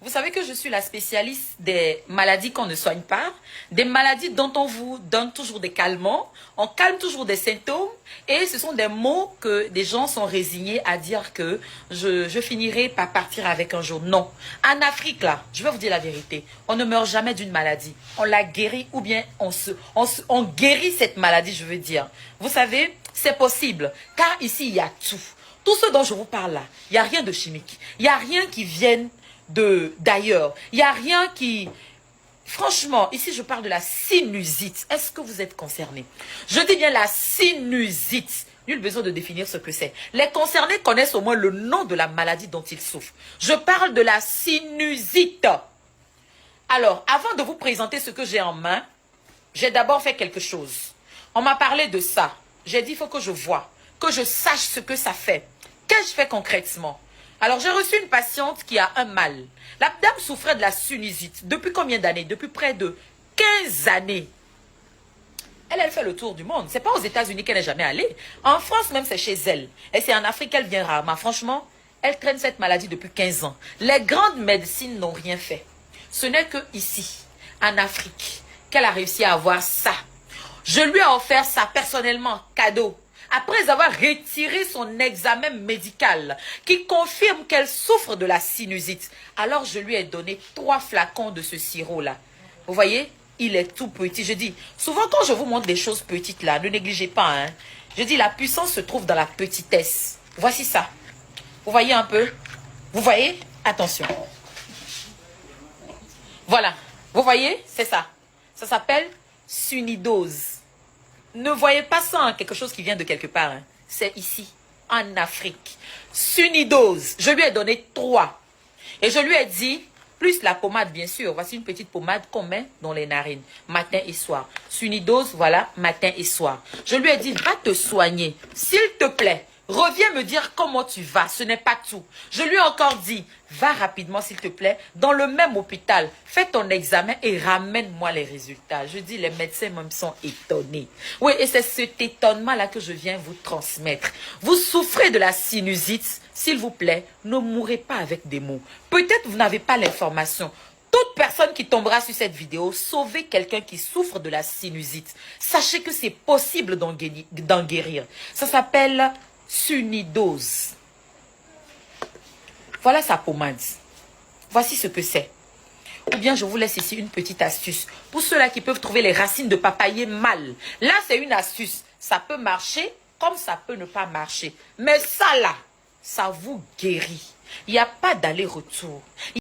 Vous savez que je suis la spécialiste des maladies qu'on ne soigne pas, des maladies dont on vous donne toujours des calmants, on calme toujours des symptômes, et ce sont des mots que des gens sont résignés à dire que je finirai par partir avec un jour. Non. En Afrique, là, je vais vous dire la vérité, on ne meurt jamais d'une maladie. On la guérit ou bien on guérit cette maladie, je veux dire. Vous savez, c'est possible, car ici, il y a tout. Tout ce dont je vous parle là, il n'y a rien de chimique. Il n'y a rien qui vienne d'ailleurs. Il n'y a rien qui... Franchement, ici je parle de la sinusite. Est-ce que vous êtes concernés? Je dis bien la sinusite. Nul besoin de définir ce que c'est. Les concernés connaissent au moins le nom de la maladie dont ils souffrent. Je parle de la sinusite. Alors, avant de vous présenter ce que j'ai en main, j'ai d'abord fait quelque chose. On m'a parlé de ça. J'ai dit, il faut que je voie, que je sache ce que ça fait. Qu'ai-je fait concrètement? Alors, j'ai reçu une patiente qui a un mal. La dame souffrait de la sinusite. Depuis combien d'années? Depuis près de 15 années. Elle fait le tour du monde. Ce n'est pas aux États-Unis qu'elle n'est jamais allée. En France, même, c'est chez elle. Et c'est en Afrique qu'elle vient rarement. Franchement, elle traîne cette maladie depuis 15 ans. Les grandes médecines n'ont rien fait. Ce n'est que ici, en Afrique, qu'elle a réussi à avoir ça. Je lui ai offert ça personnellement, cadeau. Après avoir retiré son examen médical qui confirme qu'elle souffre de la sinusite, alors je lui ai donné 3 flacons de ce sirop-là. Vous voyez, il est tout petit. Je dis, souvent quand je vous montre des choses petites là, ne négligez pas. Hein. Je dis, la puissance se trouve dans la petitesse. Voici ça. Vous voyez un peu? Vous voyez? Attention. Voilà. Vous voyez? C'est ça. Ça s'appelle sunidose. Ne voyez pas ça, hein, quelque chose qui vient de quelque part. Hein. C'est ici, en Afrique. Sunidose. Je lui ai donné 3. Et je lui ai dit, plus la pommade, bien sûr. Voici une petite pommade qu'on met dans les narines, matin et soir. Sunidose, voilà, matin et soir. Je lui ai dit, va te soigner, s'il te plaît. Reviens me dire comment tu vas, ce n'est pas tout. Je lui ai encore dit, va rapidement s'il te plaît, dans le même hôpital, fais ton examen et ramène-moi les résultats. Je dis, les médecins même sont étonnés. Oui, et c'est cet étonnement-là que je viens vous transmettre. Vous souffrez de la sinusite, s'il vous plaît, ne mourrez pas avec des mots. Peut-être vous n'avez pas l'information. Toute personne qui tombera sur cette vidéo, sauvez quelqu'un qui souffre de la sinusite. Sachez que c'est possible d'en guérir. Ça s'appelle sunidose. Voilà sa pommade. Voici ce que c'est. Ou bien je vous laisse ici une petite astuce. Pour ceux-là qui peuvent trouver les racines de papayer mal. Là, c'est une astuce. Ça peut marcher comme ça peut ne pas marcher. Mais ça là, ça vous guérit. Il n'y a pas d'aller-retour.